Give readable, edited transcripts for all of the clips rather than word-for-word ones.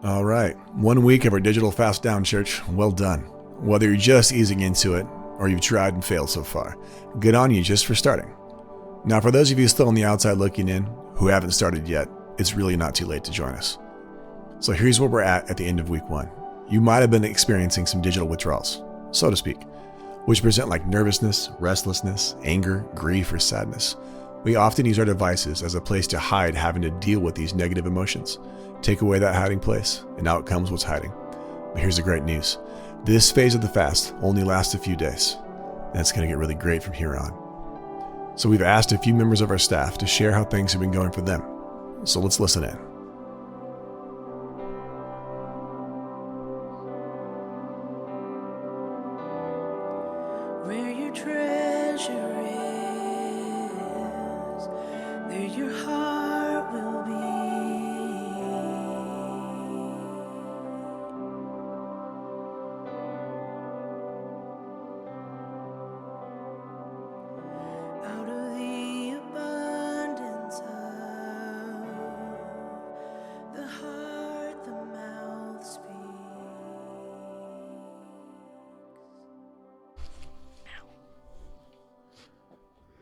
All right, 1 week of our digital fast down, church. Well done. Whether you're just easing into it or you've tried and failed so far, good on you just for starting. Now, for those of you still on the outside looking in who haven't started yet, it's really not too late to join us. So here's where we're at the end of week 1. You might have been experiencing some digital withdrawals, so to speak, which present like nervousness, restlessness, anger, grief, or sadness. We often use our devices as a place to hide having to deal with these negative emotions. Take away that hiding place, and out comes what's hiding. But here's the great news. This phase of the fast only lasts a few days, and it's going to get really great from here on. So we've asked a few members of our staff to share how things have been going for them. So let's listen in. Where your treasure is, there your heart will be. Out of the abundance of the heart, the mouth speaks.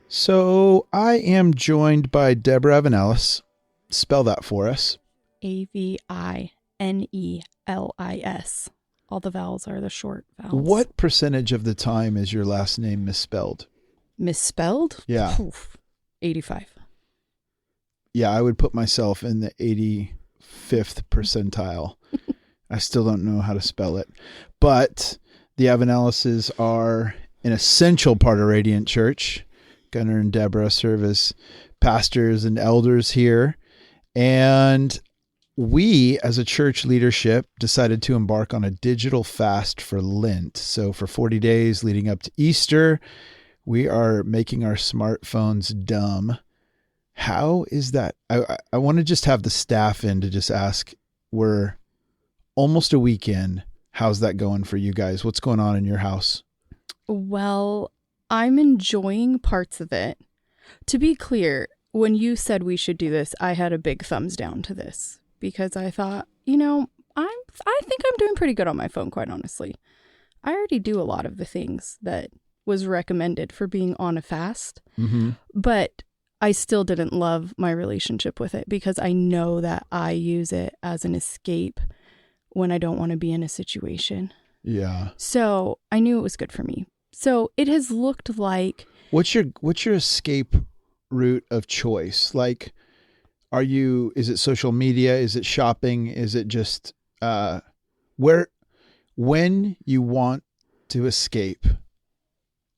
So I am joined by Debra Avenellis. Spell that for us. Avinelis. All the vowels are the short vowels. What percentage of the time is your last name misspelled? Misspelled? Yeah. Oof, 85. Yeah, I would put myself in the 85th percentile. I still don't know how to spell it. But the Avenellises are an essential part of Radiant Church. Gunnar and Debra serve as pastors and elders here. And we, as a church leadership, decided to embark on a digital fast for Lent. So for 40 days leading up to Easter, we are making our smartphones dumb. How is that? I want to just have the staff in to just ask, we're almost a week in. How's that going for you guys? What's going on in your house? Well, I'm enjoying parts of it. To be clear, when you said we should do this, I had a big thumbs down to this because I thought, I think I'm doing pretty good on my phone, quite honestly. I already do a lot of the things that was recommended for being on a fast, but I still didn't love my relationship with it because I know that I use it as an escape when I don't want to be in a situation. Yeah. So I knew it was good for me. So it has looked like. What's your escape route of choice? Like, is it social media? Is it shopping? Is it just, when you want to escape,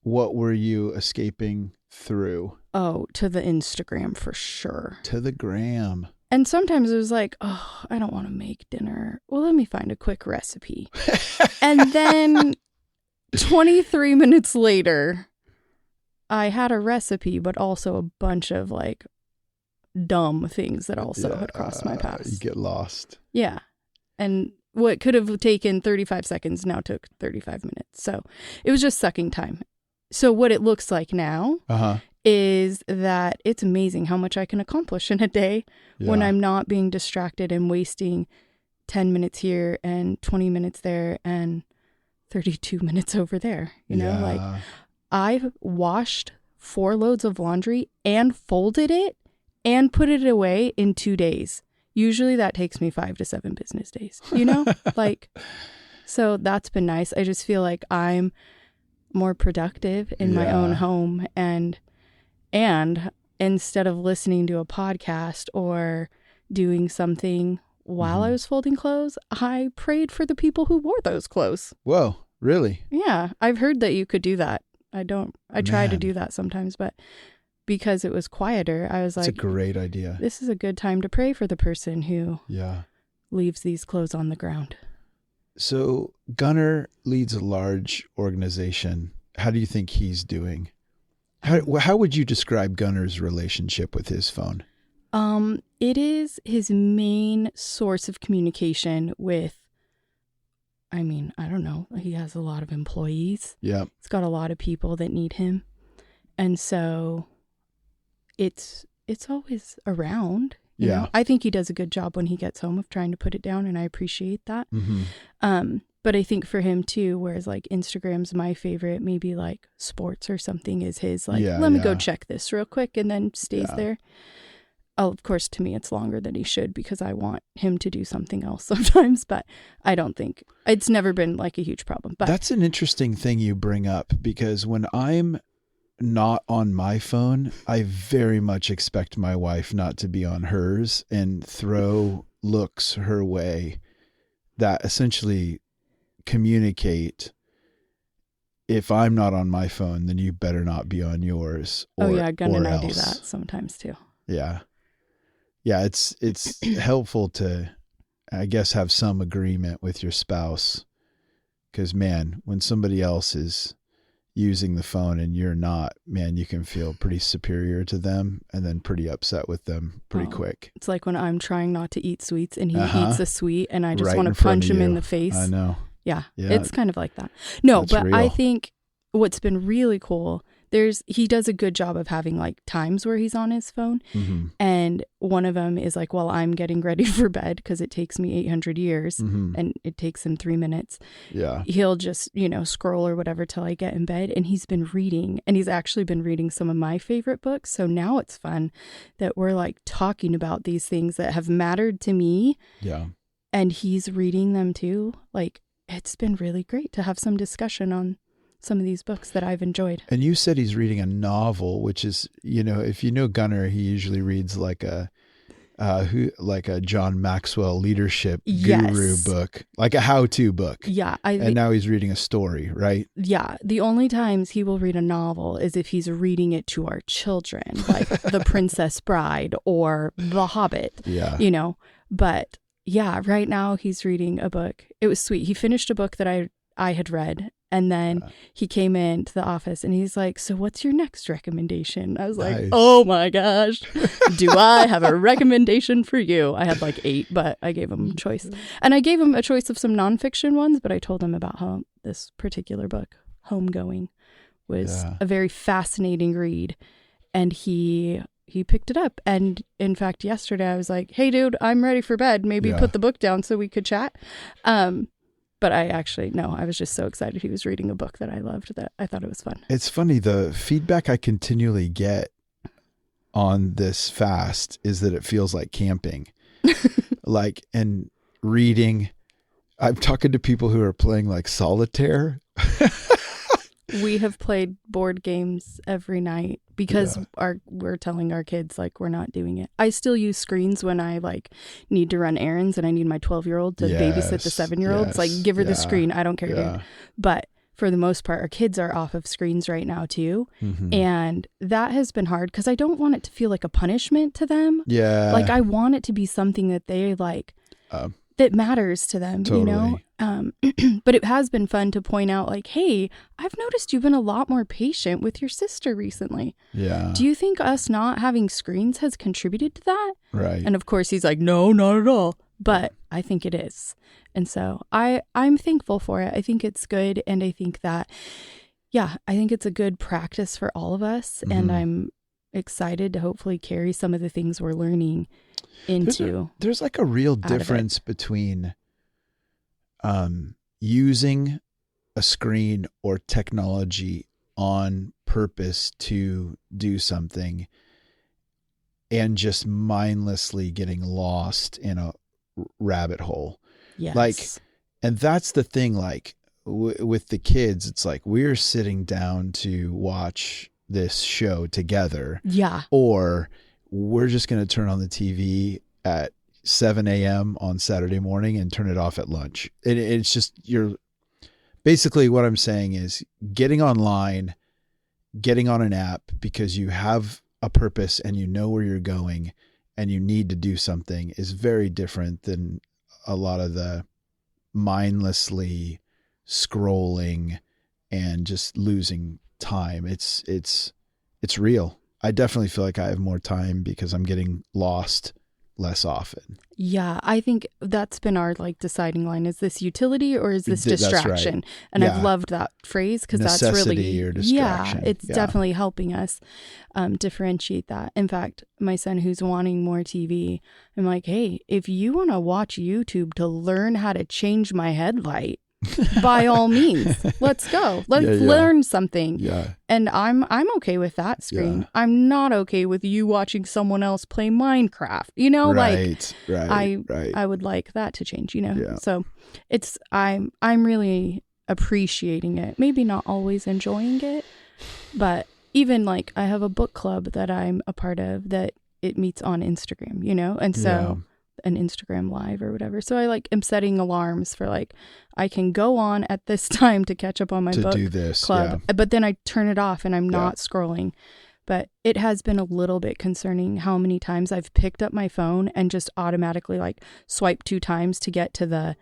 what were you escaping through? Oh, to the Instagram for sure. To the gram. And sometimes it was like, oh, I don't want to make dinner. Well, let me find a quick recipe. And then 23 minutes later, I had a recipe, but also a bunch of like dumb things that also had crossed my path. You get lost. Yeah. And what could have taken 35 seconds now took 35 minutes. So it was just sucking time. So what it looks like now is that it's amazing how much I can accomplish in a day when I'm not being distracted and wasting 10 minutes here and 20 minutes there and 32 minutes over there. Like I've washed 4 loads of laundry and folded it and put it away in 2 days. Usually that takes me 5 to 7 business days, so that's been nice. I just feel like I'm more productive in my own home and instead of listening to a podcast or doing something while I was folding clothes, I prayed for the people who wore those clothes. Whoa, really? Yeah, I've heard that you could do that. I try to do that sometimes, but because it was quieter, I was like, it's a great idea. This is a good time to pray for the person who leaves these clothes on the ground. So Gunnar leads a large organization. How do you think he's doing? How would you describe Gunnar's relationship with his phone? It is his main source of communication with, I don't know. He has a lot of employees. Yeah. He's got a lot of people that need him. And so it's always around, You Yeah. know? I think he does a good job when he gets home of trying to put it down, and I appreciate that. But I think for him too, whereas like Instagram's my favorite, maybe like sports or something is his, like, let me go check this real quick, and then stays there. Oh, of course, to me, it's longer than he should because I want him to do something else sometimes, but I don't think it's never been like a huge problem. But that's an interesting thing you bring up, because when I'm not on my phone, I very much expect my wife not to be on hers and throw looks her way that essentially communicate, if I'm not on my phone, then you better not be on yours. Gunn and I do that sometimes too. Yeah. Yeah. It's helpful to, I guess, have some agreement with your spouse, because man, when somebody else is using the phone and you're not, man, you can feel pretty superior to them and then pretty upset with them pretty quick. It's like when I'm trying not to eat sweets and he eats a sweet and I just Right want in to front punch of him in you. the face. I know. Yeah, Yeah. it's kind of like that. No, That's but real. I think what's been really cool, he does a good job of having like times where he's on his phone. And one of them is like, while I'm getting ready for bed, because it takes me 800 years and it takes him 3 minutes. Yeah. He'll just, scroll or whatever till I get in bed. And he's been reading, and he's actually been reading some of my favorite books. So now it's fun that we're like talking about these things that have mattered to me. Yeah. And he's reading them too. Like, it's been really great to have some discussion on some of these books that I've enjoyed. And you said he's reading a novel, which is, if you know Gunnar, he usually reads like a John Maxwell leadership guru book, like a how-to book. Yeah. And now he's reading a story, right? Yeah. The only times he will read a novel is if he's reading it to our children, like The Princess Bride or The Hobbit, but yeah, right now he's reading a book. It was sweet. He finished a book that I had read, and then he came into the office and he's like, so what's your next recommendation? I was like, oh my gosh, do I have a recommendation for you? I had like 8, but I gave him a choice. And I gave him a choice of some nonfiction ones, but I told him about how this particular book, Homegoing, was a very fascinating read. And he picked it up. And in fact, yesterday I was like, hey dude, I'm ready for bed. Maybe put the book down so we could chat. But I was just so excited he was reading a book that I loved that I thought it was fun. It's funny. The feedback I continually get on this fast is that it feels like camping, and reading. I'm talking to people who are playing like solitaire. We have played board games every night because we're telling our kids like we're not doing it. I still use screens when I like need to run errands and I need my 12-year-old to babysit the 7-year-olds. Like give her the screen. I don't care. Dude. But for the most part, our kids are off of screens right now too. And that has been hard because I don't want it to feel like a punishment to them. Yeah. Like I want it to be something that they like that matters to them, Totally. But it has been fun to point out like, hey, I've noticed you've been a lot more patient with your sister recently. Yeah. Do you think us not having screens has contributed to that? Right. And of course he's like, no, not at all. But I think it is. And so I'm thankful for it. I think it's good. And I think that, I think it's a good practice for all of us. And I'm excited to hopefully carry some of the things we're learning into. There's like a real difference between using a screen or technology on purpose to do something and just mindlessly getting lost in a rabbit hole. Yes. And that's the thing, with the kids, it's like we're sitting down to watch this show together. Yeah. Or we're just going to turn on the TV at 7 a.m. on Saturday morning and turn it off at lunch. It's just, basically what I'm saying is getting online, getting on an app because you have a purpose and you know where you're going and you need to do something is very different than a lot of the mindlessly scrolling and just losing time. It's real. I definitely feel like I have more time because I'm getting lost less often. Yeah, I think that's been our like deciding line. Is this utility or is this That's right. distraction? And Yeah. I've loved that phrase because that's Necessity really, or distraction. yeah, it's Yeah. definitely helping us differentiate that. In fact, my son who's wanting more TV, I'm like, hey, if you want to watch YouTube to learn how to change my headlight, by all means, let's go. Let's learn something. Yeah. And I'm okay with that screen. Yeah. I'm not okay with you watching someone else play Minecraft. You know, Right. I would like that to change, you know. Yeah. So it's I'm really appreciating it. Maybe not always enjoying it, but even like I have a book club that I'm a part of that it meets on Instagram, you know, and so an Instagram live or whatever. So I like am setting alarms for like I can go on at this time to catch up on my book do this club, but then I turn it off and I'm not scrolling. But it has been a little bit concerning how many times I've picked up my phone and just automatically like swipe 2 times to get to the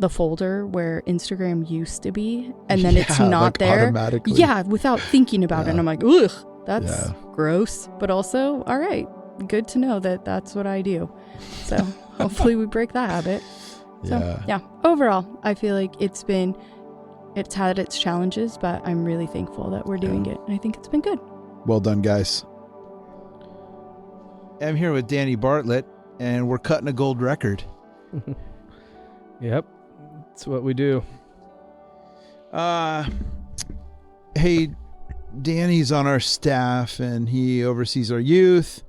folder where Instagram used to be, and then it's not like there. Automatically. Yeah, without thinking about it. And I'm like, ugh, that's Yeah. gross. But also, all right, good to know that that's what I do. So hopefully we break that habit. So yeah, overall, I feel like it's had its challenges, but I'm really thankful that we're doing it. And I think it's been good. Well done, guys. I'm here with Danny Bartlett, and we're cutting a gold record. Yep. That's what we do. Hey, Danny's on our staff, and he oversees our youth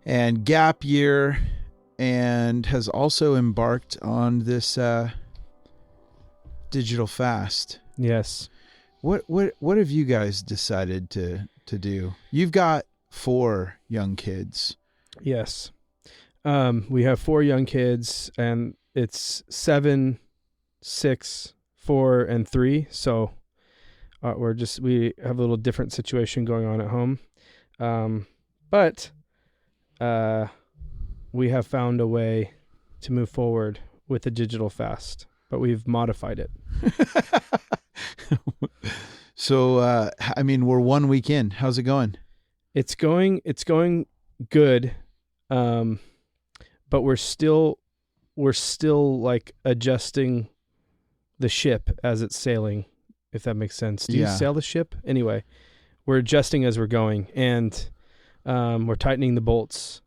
and gap year, and has also embarked on this digital fast. Yes. What have you guys decided to do? You've got 4 young kids. Yes. We have 4 young kids, and it's 7, 6, 4, and 3. So we have a little different situation going on at home. But we have found a way to move forward with the digital fast, but we've modified it. So, I mean, we're 1 week in. How's it going? It's going good. But we're still like adjusting the ship as it's sailing, if that makes sense. Do you sail the ship? Anyway, we're adjusting as we're going, and we're tightening the bolts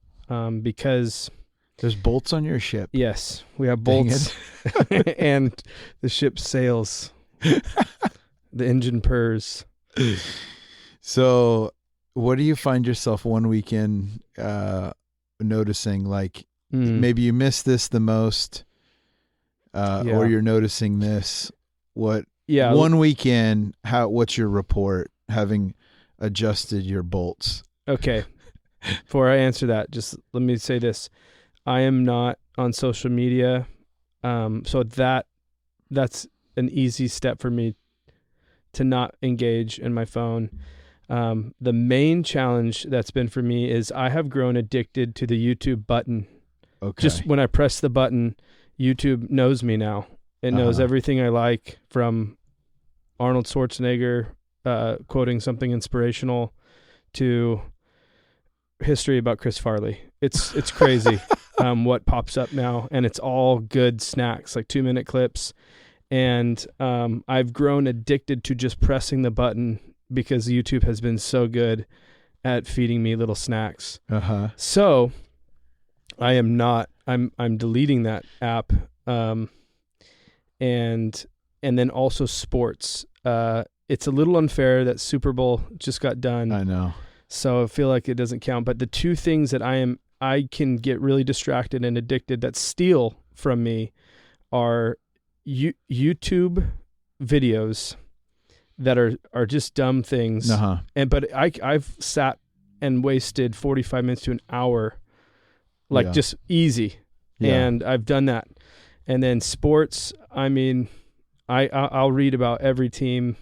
because there's bolts on your ship. Yes, we have bolts, and the ship sails. The engine purrs. So, what do you find yourself 1 week in noticing? Like maybe you miss this the most, or you're noticing this. What? Yeah. 1 week in, what's your report? Having adjusted your bolts. Okay. Before I answer that, just let me say this: I am not on social media, so that's an easy step for me to not engage in my phone. The main challenge that's been for me is I have grown addicted to the YouTube button. Okay. Just when I press the button, YouTube knows me now. It knows everything I like, from Arnold Schwarzenegger quoting something inspirational to history about Chris Farley. It's crazy what pops up now, and it's all good snacks, like 2-minute clips. And I've grown addicted to just pressing the button because YouTube has been so good at feeding me little snacks. So I'm deleting that app. And then also sports. It's a little unfair that Super Bowl just got done. I know. So I feel like it doesn't count. But the 2 things that I can get really distracted and addicted that steal from me are YouTube videos that are just dumb things. But I've sat and wasted 45 minutes to an hour, just easy. And I've done that. And then sports, I mean, I'll read about every team,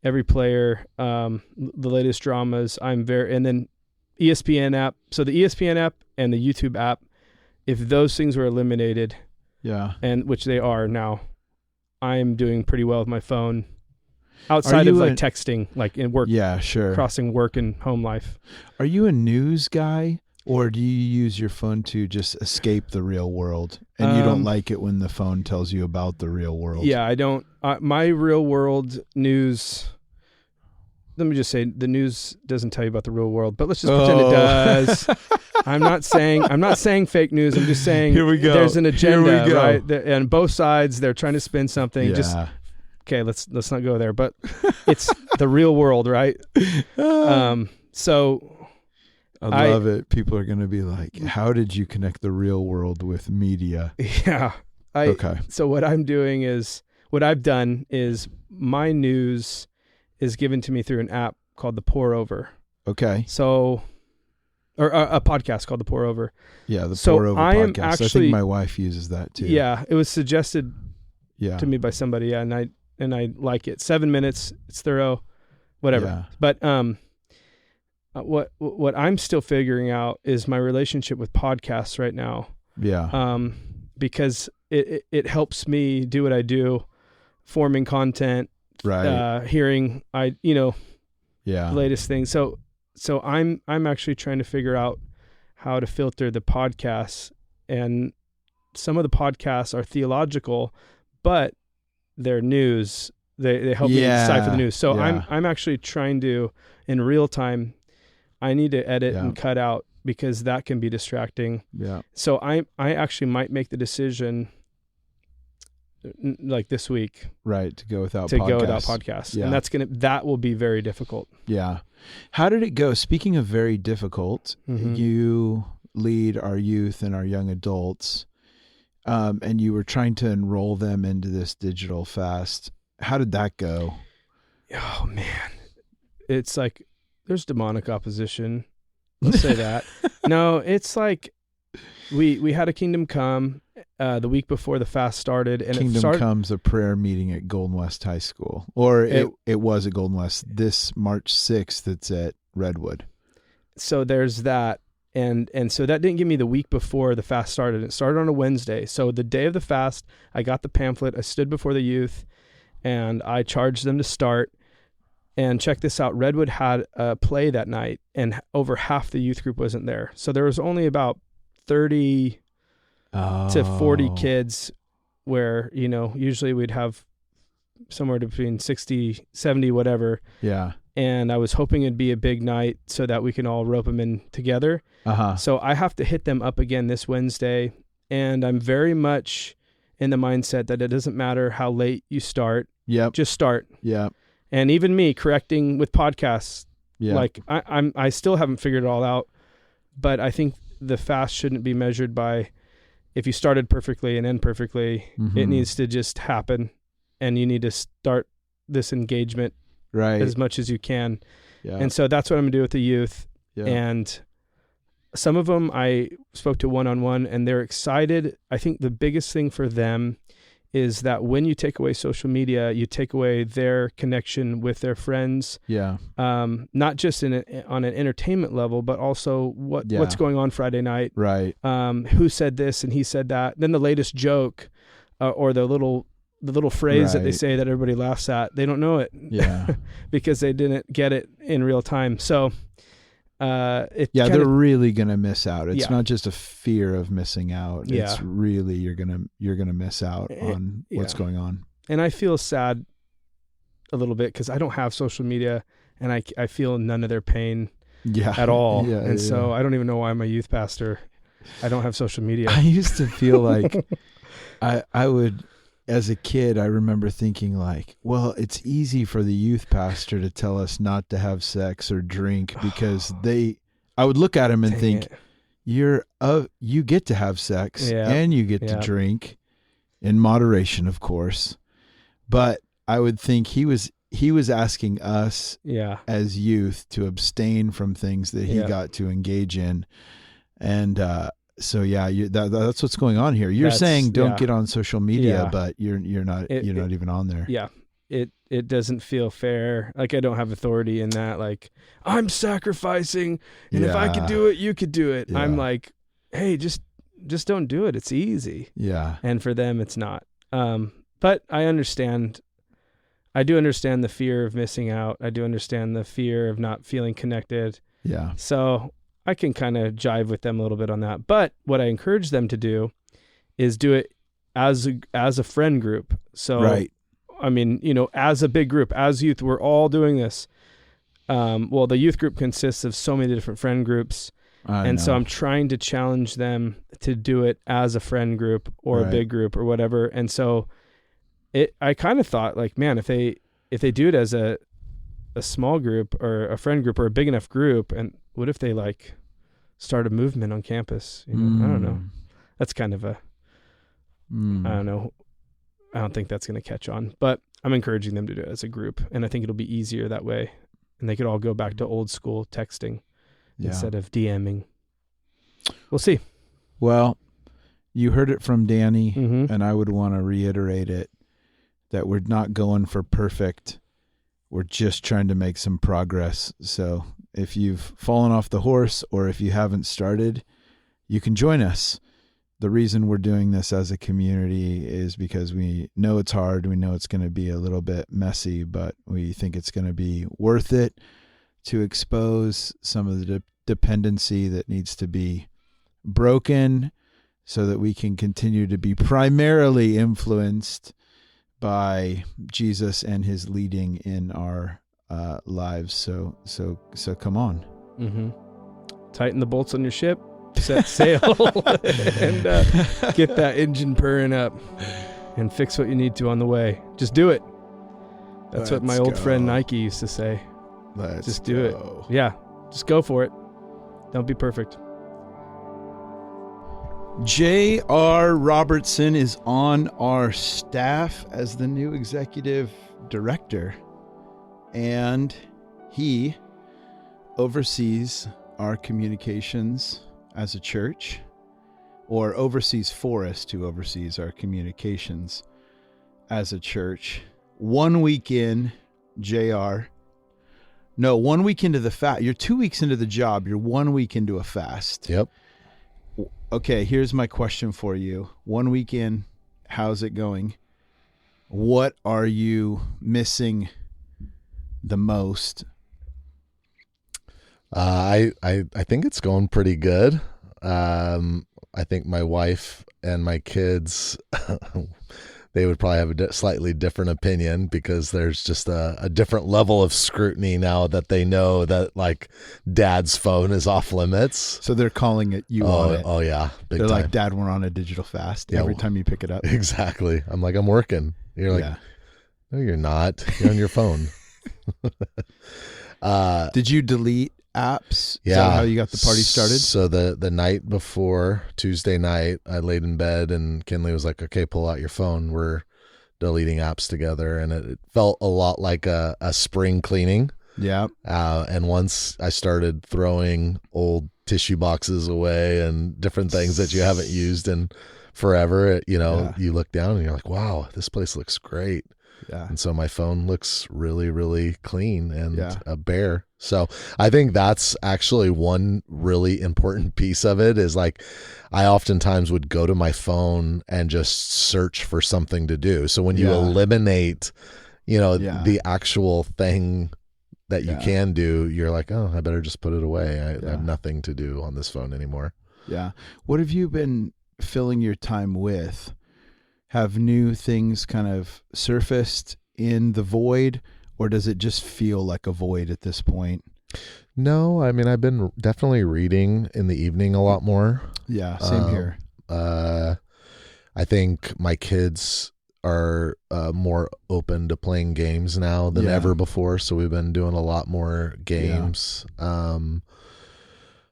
every player, the latest dramas. And then ESPN app. So the ESPN app and the YouTube app, if those things were eliminated, and which they are now, I am doing pretty well with my phone. Outside of texting, like in work, crossing work and home life. Are you a news guy? Or do you use your phone to just escape the real world, and you don't like it when the phone tells you about the real world? Yeah, I don't. My real world news. Let me just say, the news doesn't tell you about the real world, but let's just pretend it does. I'm not saying fake news. I'm just saying Here we go. There's an agenda, Here we go. right? And both sides, they're trying to spin something. Yeah. Just okay. Let's not go there. But it's the real world, right? So. I love it. People are going to be like, how did you connect the real world with media? Yeah. Okay. So what I've done is my news is given to me through an app called The Pour Over. Okay. So, or a podcast called The Pour Over. Yeah, the So Pour Over I am podcast. I actually- think my wife uses that too. Yeah. It was suggested Yeah. to me by somebody. Yeah, and I like it. 7 minutes. It's thorough, whatever. Yeah. But, what I'm still figuring out is my relationship with podcasts right now. Yeah. Because it helps me do what I do, forming content, Right. hearing Yeah. the latest things. So I'm actually trying to figure out how to filter the podcasts, and some of the podcasts are theological, but they're news. They help me decipher the news. So Yeah. I'm actually trying to, in real time, I need to edit Yeah. and cut out because that can be distracting. Yeah. So I actually might make the decision like this week Right. To go without to podcasts. go without podcasts. Yeah. And that will be very difficult. Yeah. How did it go? Speaking of very difficult, Mhm. you lead our youth and our young adults, and you were trying to enroll them into this digital fast. How did that go? Oh man. It's like there's demonic opposition. Let's say that. No, it's like we had a Kingdom Come the week before the fast started, and Kingdom Come's a prayer meeting at Golden West High School, or it was at Golden West. This March 6th, it's at Redwood. So there's that, and so that didn't give me the week before the fast started. It started on a Wednesday. So the day of the fast, I got the pamphlet. I stood before the youth, and I charged them to start. And check this out. Redwood had a play that night, and over half the youth group wasn't there. So there was only about 30 to 40 kids, where, usually we'd have somewhere between 60, 70, whatever. Yeah. And I was hoping it'd be a big night so that we can all rope them in together. Uh-huh. So I have to hit them up again this Wednesday. And I'm very much in the mindset that it doesn't matter how late you start. Yep. Just start. Yep. And even me correcting with podcasts, Yeah. like I still haven't figured it all out, but I think the fast shouldn't be measured by if you started perfectly and end perfectly. Mhm. It needs to just happen, and you need to start this engagement Right. as much as you can. Yeah. And so that's what I'm gonna do with the youth. Yeah. And some of them I spoke to one-on-one, and they're excited. I think the biggest thing for them is that when you take away social media, you take away their connection with their friends, Yeah. not just on an entertainment level, but also what's going on Friday night. Right. Who said this and he said that. Then the latest joke or the little phrase that they Right. say that everybody laughs at, they don't know it. Yeah. because they didn't get it in real time. So they're really gonna miss out. It's Yeah. not just a fear of missing out. Yeah. It's really you're gonna miss out on what's Yeah. going on. And I feel sad a little bit because I don't have social media, and I feel none of their pain Yeah. at all. Yeah, and so I don't even know why I'm a youth pastor. I don't have social media. I used to feel like I would, as a kid, I remember thinking like, well, it's easy for the youth pastor to tell us not to have sex or drink because I would look at him and Dang think, it. you get to have sex Yeah. and you get to Yeah. drink in moderation, of course. But I would think he was asking us Yeah. as youth to abstain from things that he Yeah. got to engage in. And, so yeah, that's what's going on here. You're That's- saying don't yeah. get on social media, Yeah. but you're not even on there. Yeah. It doesn't feel fair. Like I don't have authority in that. Like I'm sacrificing, and if I could Yeah. do it, you could do it. Yeah. I'm like, hey, just don't do it. It's easy. Yeah. And for them, it's not. But I understand. I do understand the fear of missing out. I do understand the fear of not feeling connected. Yeah. So I can kind of jive with them a little bit on that. But what I encourage them to do is do it as a friend group. So, Right. I mean, as a big group, as youth, we're all doing this. Well, the youth group consists of so many different friend groups. So I'm trying to challenge them to do it as a friend group or a big group or whatever. And so I kind of thought like, man, if they do it as a small group or a friend group or a big enough group, and what if they like start a movement on campus? I don't know. That's kind of I don't know. I don't think that's going to catch on, but I'm encouraging them to do it as a group. And I think it'll be easier that way. And they could all go back to old school texting instead of DMing. We'll see. Well, you heard it from Danny, Mm-hmm. and I would want to reiterate it, that we're not going for perfect. We're just trying to make some progress. So if you've fallen off the horse or if you haven't started, you can join us. The reason we're doing this as a community is because we know it's hard. We know it's going to be a little bit messy, but we think it's going to be worth it to expose some of the dependency that needs to be broken so that we can continue to be primarily influenced by Jesus and his leading in our lives. So come on. Mm-hmm. Tighten the bolts on your ship, set sail, and get that engine purring up and fix what you need to on the way. Just do it. That's what my old friend Nike used to say. Just do it. Yeah. Just go for it. Don't be perfect. J.R. Robertson is on our staff as the new executive director, and he oversees our communications as a church, or oversees for us to oversees our communications as a church. 1 week in, JR. No, 1 week into the fast. You're 2 weeks into the job. You're 1 week into a fast. Yep. Okay, here's my question for you. 1 week in, how's it going? What are you missing the most? I think it's going pretty good. I think my wife and my kids, they would probably have a slightly different opinion because there's just a different level of scrutiny now that they know that like dad's phone is off limits. So they're calling it you on it. Oh yeah. Big They're time. like, Dad, we're on a digital fast Yeah, every time you pick it up. Exactly. I'm like, I'm working. You're like, Yeah. no, you're not. You're on your phone. Did you delete apps? Yeah. Is that how you got the party started? So the night before, Tuesday night, I laid in bed and Kinley was like, okay, pull out your phone. We're deleting apps together. And it felt a lot like a spring cleaning. Yeah. And once I started throwing old tissue boxes away and different things that you haven't used in forever, you look down and you're like, wow, this place looks great. Yeah. And so my phone looks really, really clean and bare. So I think that's actually one really important piece of it is like, I oftentimes would go to my phone and just search for something to do. So when you eliminate, the actual thing that you can do, you're like, oh, I better just put it away. I have nothing to do on this phone anymore. Yeah. What have you been filling your time with? Have new things kind of surfaced in the void, or does it just feel like a void at this point? No, I mean, I've been definitely reading in the evening a lot more. Yeah, same here. I think my kids are more open to playing games now than ever before. So we've been doing a lot more games. Yeah.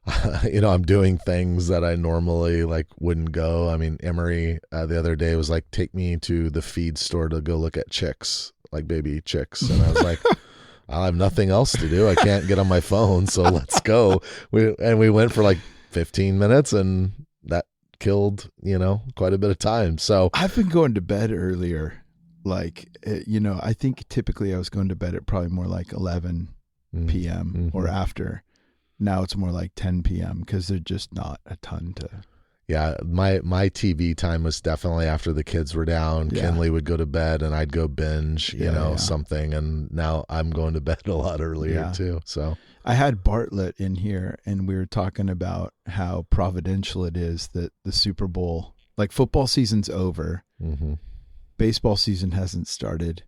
I'm doing things that I normally wouldn't go. I mean, Emery the other day was like, take me to the feed store to go look at chicks, like baby chicks. And I was like, I have nothing else to do. I can't get on my phone. So let's go. We went for 15 minutes and that killed, quite a bit of time. So I've been going to bed earlier. I think typically I was going to bed at probably more like 11 p.m. or after. Now it's more like 10 p.m. because there's just not a ton to Yeah, my TV time was definitely after the kids were down. Yeah. Kinley would go to bed and I'd go binge, something. And now I'm going to bed a lot earlier too. So I had Bartlett in here and we were talking about how providential it is that the Super Bowl, like football season's over. Mm-hmm. Baseball season hasn't started.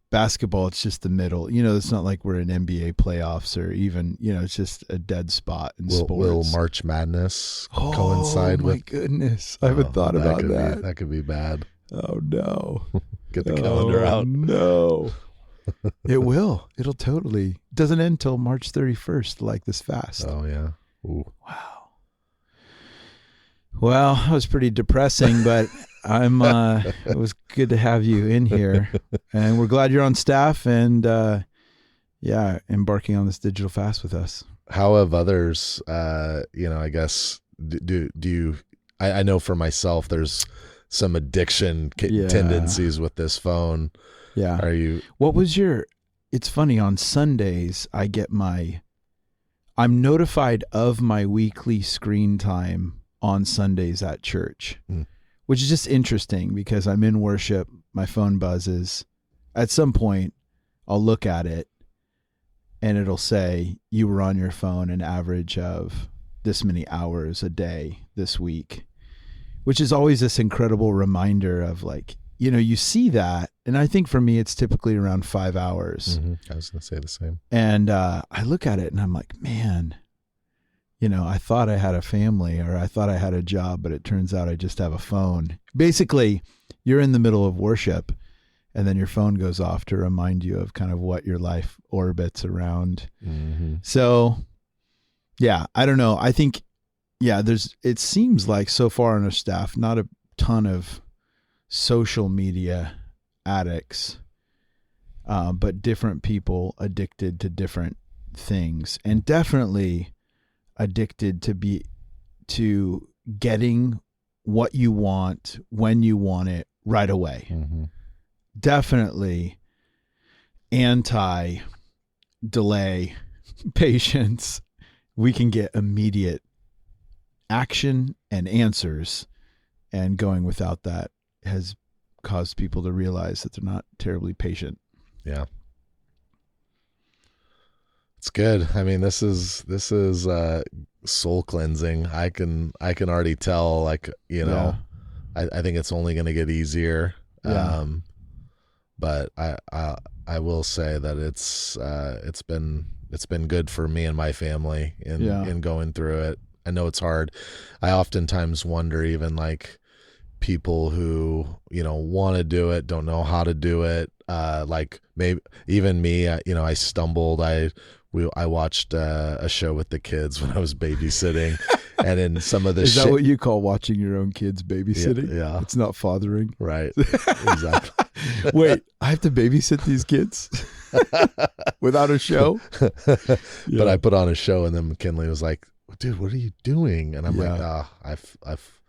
Basketball, it's just the middle. It's not like we're in NBA playoffs or even, it's just a dead spot in sports. Will March Madness coincide with? Oh, my goodness. I haven't thought about that. That could be bad. Oh, no. Get the calendar out. No. It will. It'll totally. Doesn't end till March 31st, like this fast. Oh, yeah. Ooh. Wow. Well, that was pretty depressing, but it was good to have you in here, and we're glad you're on staff and, embarking on this digital fast with us. How have others, I guess, do you, I know for myself, there's some addiction tendencies with this phone. Yeah. What was it's funny, on Sundays, I'm notified of my weekly screen time on Sundays at church, which is just interesting because I'm in worship, my phone buzzes. At some point, I'll look at it and it'll say, you were on your phone an average of this many hours a day this week, which is always this incredible reminder of like, you see that. And I think for me, it's typically around 5 hours. Mm-hmm. I was going to say the same. And I look at it and I'm like, man, I thought I had a family or I thought I had a job, but it turns out I just have a phone. Basically, you're in the middle of worship and then your phone goes off to remind you of kind of what your life orbits around. Mm-hmm. So, yeah, I don't know. I think, it seems like so far on our staff, not a ton of social media addicts, but different people addicted to different things, and definitely addicted to getting what you want when you want it right away. Mm-hmm. Definitely anti-delay patience. We can get immediate action and answers, and going without that has caused people to realize that they're not terribly patient. Yeah. It's good. I mean, this is soul cleansing. I can already tell, like, I think it's only going to get easier. Yeah. But I will say that it's been good for me and my family in going through it. I know it's hard. I oftentimes wonder, even like people who, want to do it, don't know how to do it. Like maybe even me, I stumbled. I watched a show with the kids when I was babysitting, and in some of the is that what you call watching your own kids babysitting? Yeah. It's not fathering, right? Exactly. Wait, I have to babysit these kids without a show? But I put on a show, and then McKinley was like, "Dude, what are you doing?" And I'm like, I've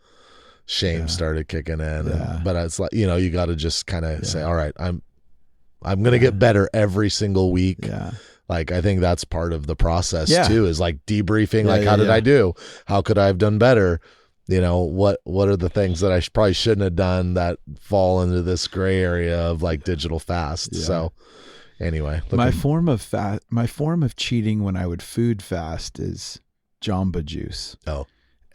shame started kicking in. Yeah. But it's like, you got to just kind of say, all right, I'm going to get better every single week. Yeah. Like, I think that's part of the process too, is like debriefing, how did I do? How could I have done better? What are the things that I probably shouldn't have done that fall into this gray area of like digital fast? Yeah. So anyway, my form of cheating when I would food fast is Jamba Juice. Oh.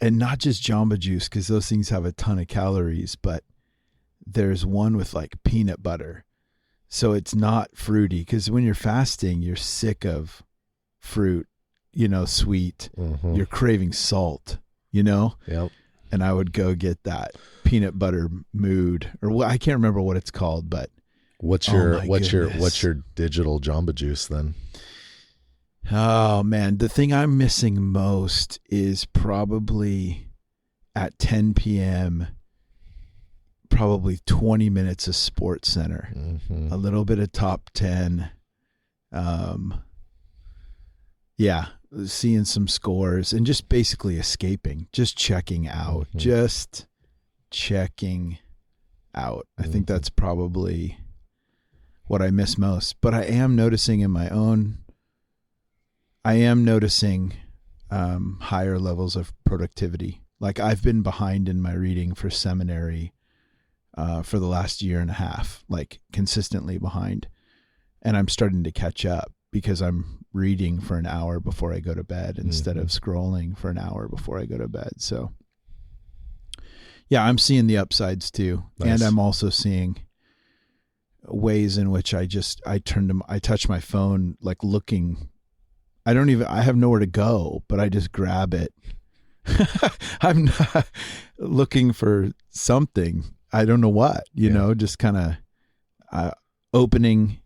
And not just Jamba Juice, because those things have a ton of calories, but there's one with like peanut butter. So it's not fruity, because when you're fasting, you're sick of fruit, sweet. Mm-hmm. You're craving salt, Yep. And I would go get that peanut butter mood, or I can't remember what it's called, but what's your digital Jamba Juice then? Oh man, the thing I'm missing most is probably at 10 p.m. probably 20 minutes of Sports Center, mm-hmm. a little bit of Top 10. Seeing some scores and just basically escaping, just checking out, I think that's probably what I miss most. But I am noticing higher levels of productivity. Like I've been behind in my reading for seminary for the last year and a half, like consistently behind. And I'm starting to catch up because I'm reading for an hour before I go to bed instead of scrolling for an hour before I go to bed. So yeah, I'm seeing the upsides too. Nice. And I'm also seeing ways in which I touch my phone, like looking, I have nowhere to go, but I just grab it. I'm not looking for something. I don't know what, you know, just kind of opening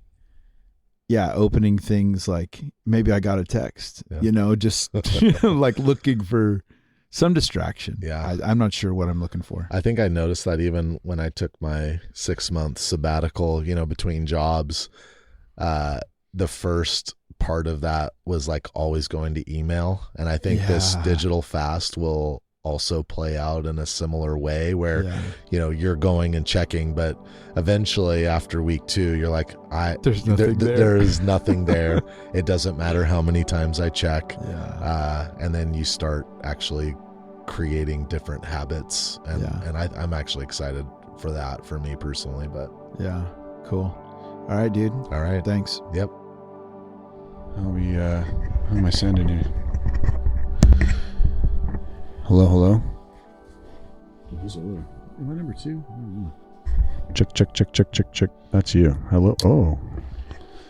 things, like maybe I got a text, you know, just like looking for some distraction. Yeah. I'm not sure what I'm looking for. I think I noticed that even when I took my 6-month sabbatical, you know, between jobs, the first part of that was like always going to email. And I think this digital fast will also play out in a similar way where, you know, you're going and checking, but eventually after week 2, you're like, There's nothing there. There is nothing there. It doesn't matter how many times I check. And then you start actually creating different habits. And I'm actually excited for that for me personally, but yeah, cool. All right, dude. All right. Thanks. Yep. How am I sending you? Hello? Who's hello? Am I number 2? Check. That's you. Hello? Oh.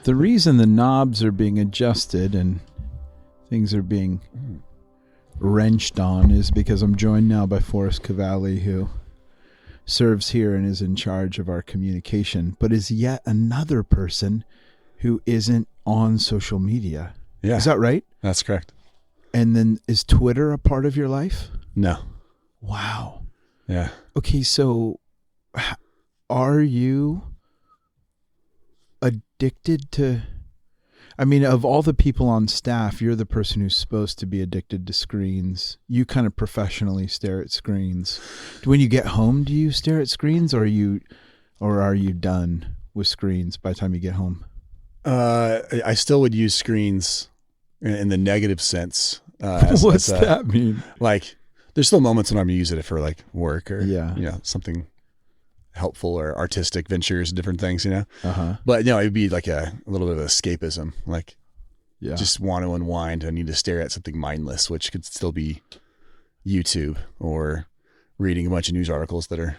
The reason the knobs are being adjusted and things are being wrenched on is because I'm joined now by Forrest Cavalli, who serves here and is in charge of our communication, but is yet another person who isn't on social media. Yeah. Is that right? That's correct. And then is Twitter a part of your life? No. Wow. Yeah. Okay, so are you addicted to... I mean, of all the people on staff, you're the person who's supposed to be addicted to screens. You kind of professionally stare at screens. When you get home, do you stare at screens, or are you done with screens by the time you get home? I still would use screens in the negative sense. What's that mean? Like, there's still moments when I'm using it for like work or you know, something helpful or artistic ventures, different things, you know. But no, it'd be like a little bit of escapism, like just want to unwind. I need to stare at something mindless, which could still be YouTube or reading a bunch of news articles that are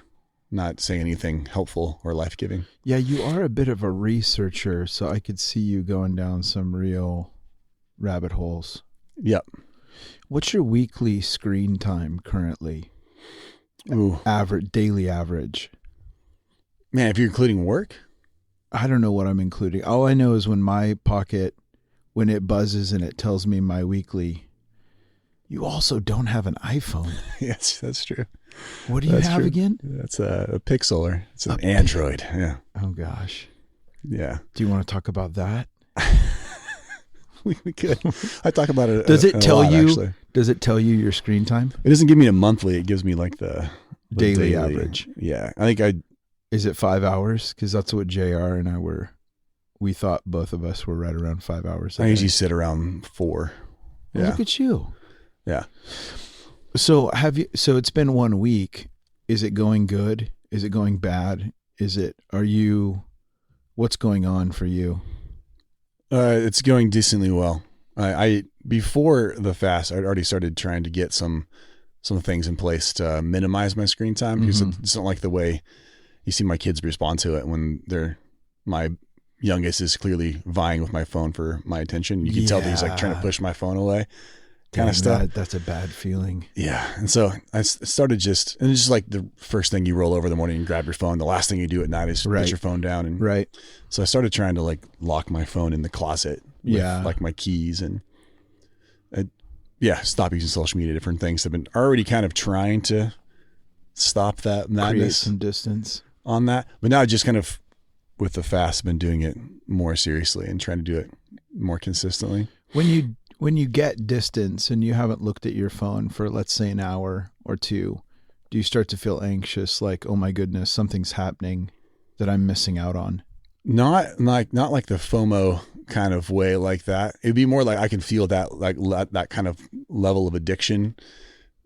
not saying anything helpful or life-giving. Yeah, you are a bit of a researcher, so I could see you going down some real rabbit holes. Yep. What's your weekly screen time currently? Ooh. Daily average. Man, if you're including work? I don't know what I'm including. All I know is when my pocket, when it buzzes and it tells me my weekly. You also don't have an iPhone. Yes, that's true. What do you have again? That's a Pixel, or it's an Android. Yeah. Oh gosh. Yeah. Do you want to talk about that? we could. I talk about it. Does it tell you? Actually. Does it tell you your screen time? It doesn't give me a monthly. It gives me like the daily average. Yeah, I think Is it 5 hours? Because that's what JR and I were. We thought both of us were right around 5 hours. I usually sit around 4. Yeah. Well, look at you. Yeah. So it's been 1 week. Is it going good? Is it going bad? What's going on for you? It's going decently well. I before the fast, I'd already started trying to get some things in place to minimize my screen time, because it's not like the way you see my kids respond to it when my youngest is clearly vying with my phone for my attention. You can tell that he's like trying to push my phone away. Kind of stuff. That's a bad feeling. Yeah. And so I started it's just like the first thing you roll over in the morning and grab your phone. The last thing you do at night is put your phone down. And so I started trying to like lock my phone in the closet with like my keys and stop using social media, different things. I've been already kind of trying to stop that madness. Create some distance on that. But now I just kind of, with the fast, been doing it more seriously and trying to do it more consistently. When you get distance and you haven't looked at your phone for, let's say, an hour or two, do you start to feel anxious, like, oh my goodness, something's happening that I'm missing out on? Not like the FOMO kind of way like that. It'd be more like I can feel that, like that kind of level of addiction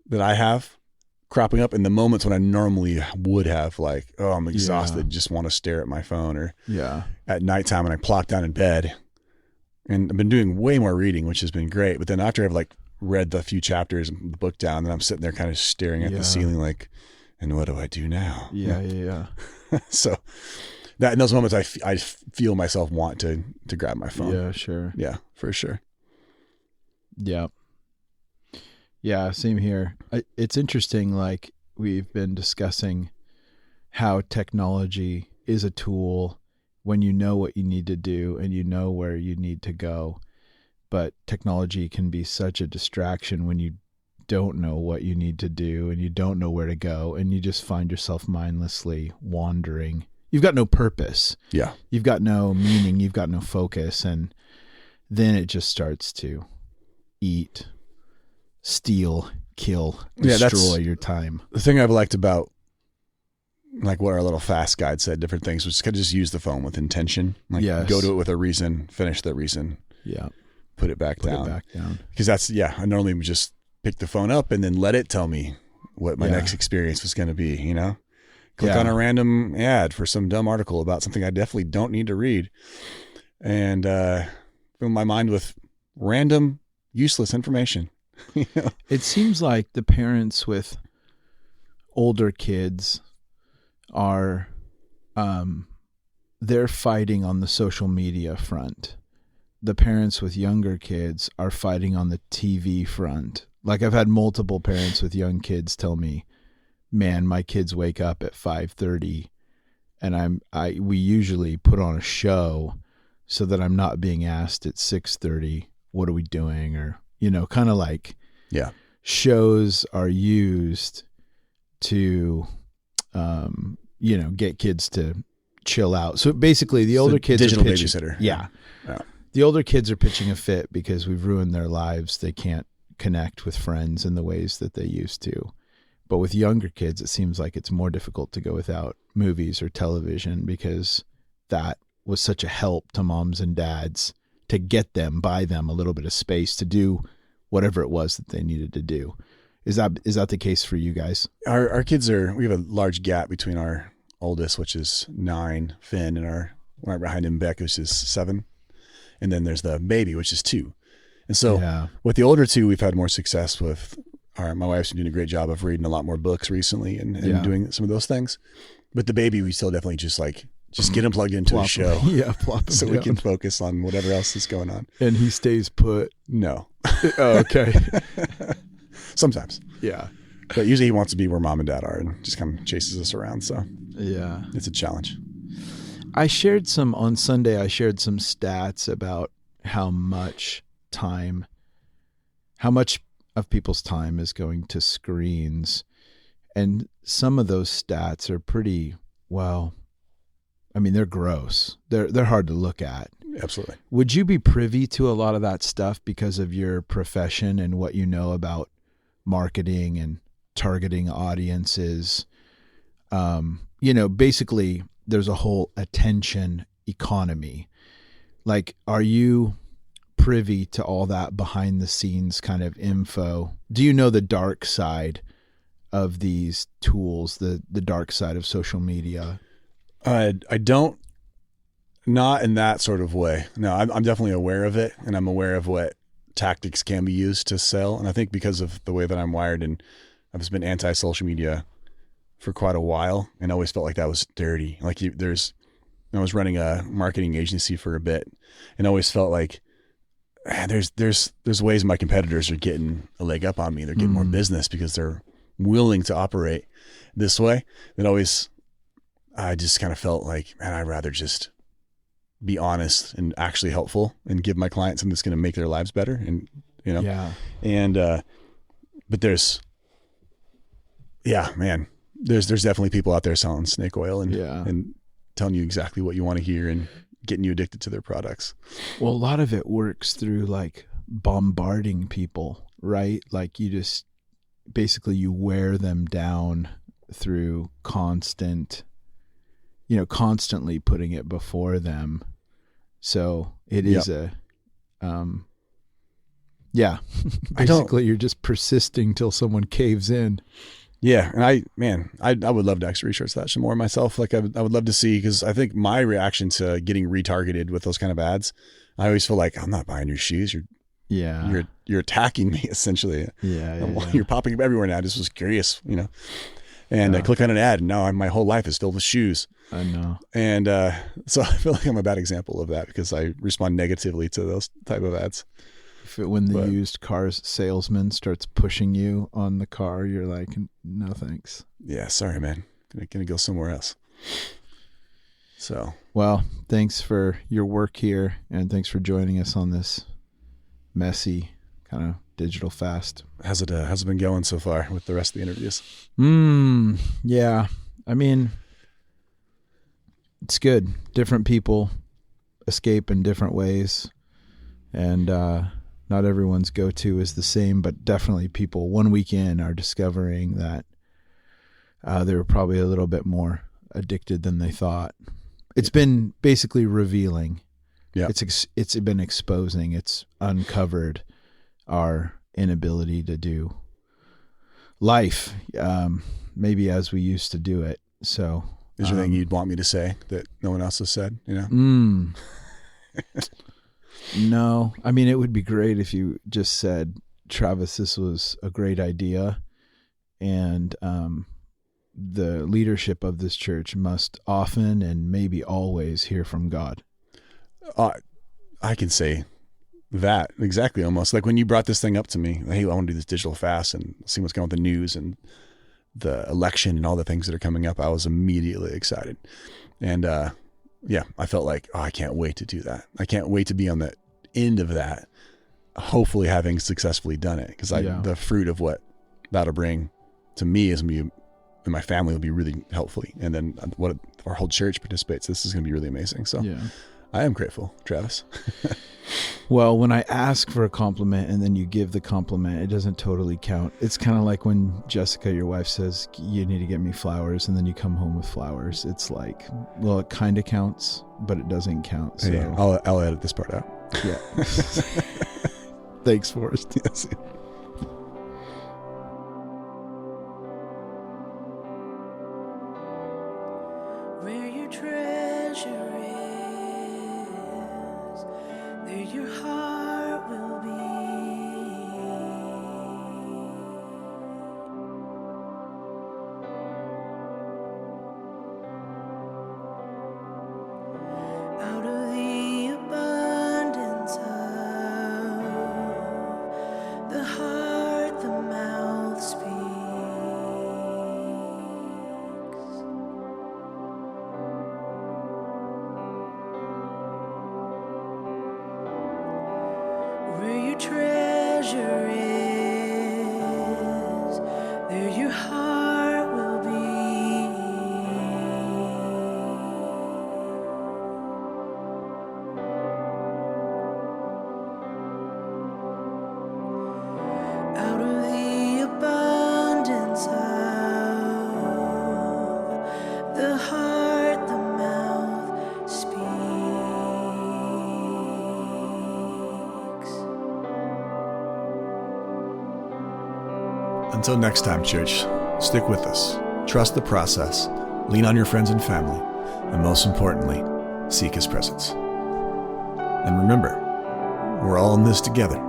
that I have. cropping up in the moments when I normally would have, like, oh, I'm exhausted, just want to stare at my phone, or at nighttime when I plop down in bed. And I've been doing way more reading, which has been great. But then after I've like read the few chapters of the book down, then I'm sitting there kind of staring at the ceiling like, and what do I do now? Yeah. So that in those moments, I feel myself want to grab my phone. Yeah, sure. Yeah, for sure. Yeah. Yeah, same here. It's interesting, like we've been discussing how technology is a tool when you know what you need to do and you know where you need to go. But technology can be such a distraction when you don't know what you need to do and you don't know where to go, and you just find yourself mindlessly wandering. You've got no purpose. Yeah. You've got no meaning. You've got no focus. And then it just starts to eat, steal, kill, destroy your time. The thing I've liked about like what our little fast guide said, different things, was kind of just use the phone with intention. Like go to it with a reason, finish that reason. Yeah. Put it back down. Because that's, I normally would just pick the phone up and then let it tell me what my next experience was going to be, you know? Click on a random ad for some dumb article about something I definitely don't need to read. And fill my mind with random, useless information. You know? It seems like the parents with older kids are, they're fighting on the social media front. The parents with younger kids are fighting on the TV front. Like I've had multiple parents with young kids tell me, man, my kids wake up at 5:30 and we usually put on a show so that I'm not being asked at 6:30, what are we doing? Or, you know, kind of like shows are used to, you know, get kids to chill out. So basically the older kids digital are pitching, babysitter. Yeah. The older kids are pitching a fit because we've ruined their lives. They can't connect with friends in the ways that they used to. But with younger kids, it seems like it's more difficult to go without movies or television because that was such a help to moms and dads to get them, buy them a little bit of space to do whatever it was that they needed to do. Is that the case for you guys? Our kids we have a large gap between our oldest, which is 9, Finn, and our right behind him, Beck, which is 7. And then there's the baby, which is 2. And so with the older 2, we've had more success with my wife's been doing a great job of reading a lot more books recently and doing some of those things. But the baby, we still definitely just get him plugged into a show. Plop him so down. We can focus on whatever else is going on. And he stays put. No. Oh, okay. Sometimes. Yeah. But usually he wants to be where mom and dad are and just kind of chases us around. So it's a challenge. On Sunday, I shared some stats about how much of people's time is going to screens. And some of those stats are pretty, they're gross. They're hard to look at. Absolutely. Would you be privy to a lot of that stuff because of your profession and what you know about marketing and targeting audiences? Basically there's a whole attention economy. Like, are you privy to all that behind the scenes kind of info? Do you know the dark side of these tools, the dark side of social media? I don't, not in that sort of way. No, I'm definitely aware of it, and I'm aware of what tactics can be used to sell. And I think because of the way that I'm wired, and I've just been anti-social media for quite a while, and always felt like that was dirty. Like I was running a marketing agency for a bit, and always felt like there's ways my competitors are getting a leg up on me. They're getting more business because they're willing to operate this way. I just kind of felt like, man, I'd rather just be honest and actually helpful and give my clients something that's going to make their lives better. And, but there's definitely people out there selling snake oil and telling you exactly what you want to hear and getting you addicted to their products. Well, a lot of it works through like bombarding people, right? Like you just basically you wear them down through constantly putting it before them. So it is basically you're just persisting till someone caves in. Yeah. And I would love to actually research that some more myself. Like I would love to see, because I think my reaction to getting retargeted with those kind of ads, I always feel like I'm not buying your shoes. You're attacking me essentially. You're popping up everywhere now. I just was curious, and I click on an ad and now my whole life is filled with shoes. I know. And so I feel like I'm a bad example of that because I respond negatively to those type of ads. When the used cars salesman starts pushing you on the car, you're like, no thanks. Yeah, sorry, man. Gonna go somewhere else. So, well, thanks for your work here, and thanks for joining us on this messy kind of digital fast. How's it been going so far with the rest of the interviews? Yeah. I mean, it's good. Different people escape in different ways, and not everyone's go-to is the same, but definitely people 1 week in are discovering that they were probably a little bit more addicted than they thought. It's been basically revealing. Yeah. It's been exposing. It's uncovered our inability to do life maybe as we used to do it. So is there anything you'd want me to say that no one else has said, No, I mean, it would be great if you just said, Travis, this was a great idea, and the leadership of this church must often and maybe always hear from God. I can say that exactly, almost like when you brought this thing up to me, hey, I want to do this digital fast and see what's going on with the news and the election and all the things that are coming up. I was immediately excited. And I felt like, I can't wait to do that. I can't wait to be on the end of that, hopefully having successfully done it, because the fruit of what that'll bring to me is me and my family will be really helpful. And then what our whole church participates, this is going to be really amazing. So I am grateful, Travis. Well, when I ask for a compliment and then you give the compliment, it doesn't totally count. It's kind of like when Jessica, your wife, says, you need to get me flowers, and then you come home with flowers. It's like, well, it kind of counts, but it doesn't count. So yeah, I'll edit this part out. Yeah. Thanks, Forrest. Yes. Where your treasure is, there your heart will be. Out of the abundance of the heart, the mouth speaks. Where your treasure is, there your heart will be. Out of the abundance of the heart, the mouth speaks. Until next time, church, stick with us. Trust the process. Lean on your friends and family. And most importantly, seek His presence. And remember, we're all in this together.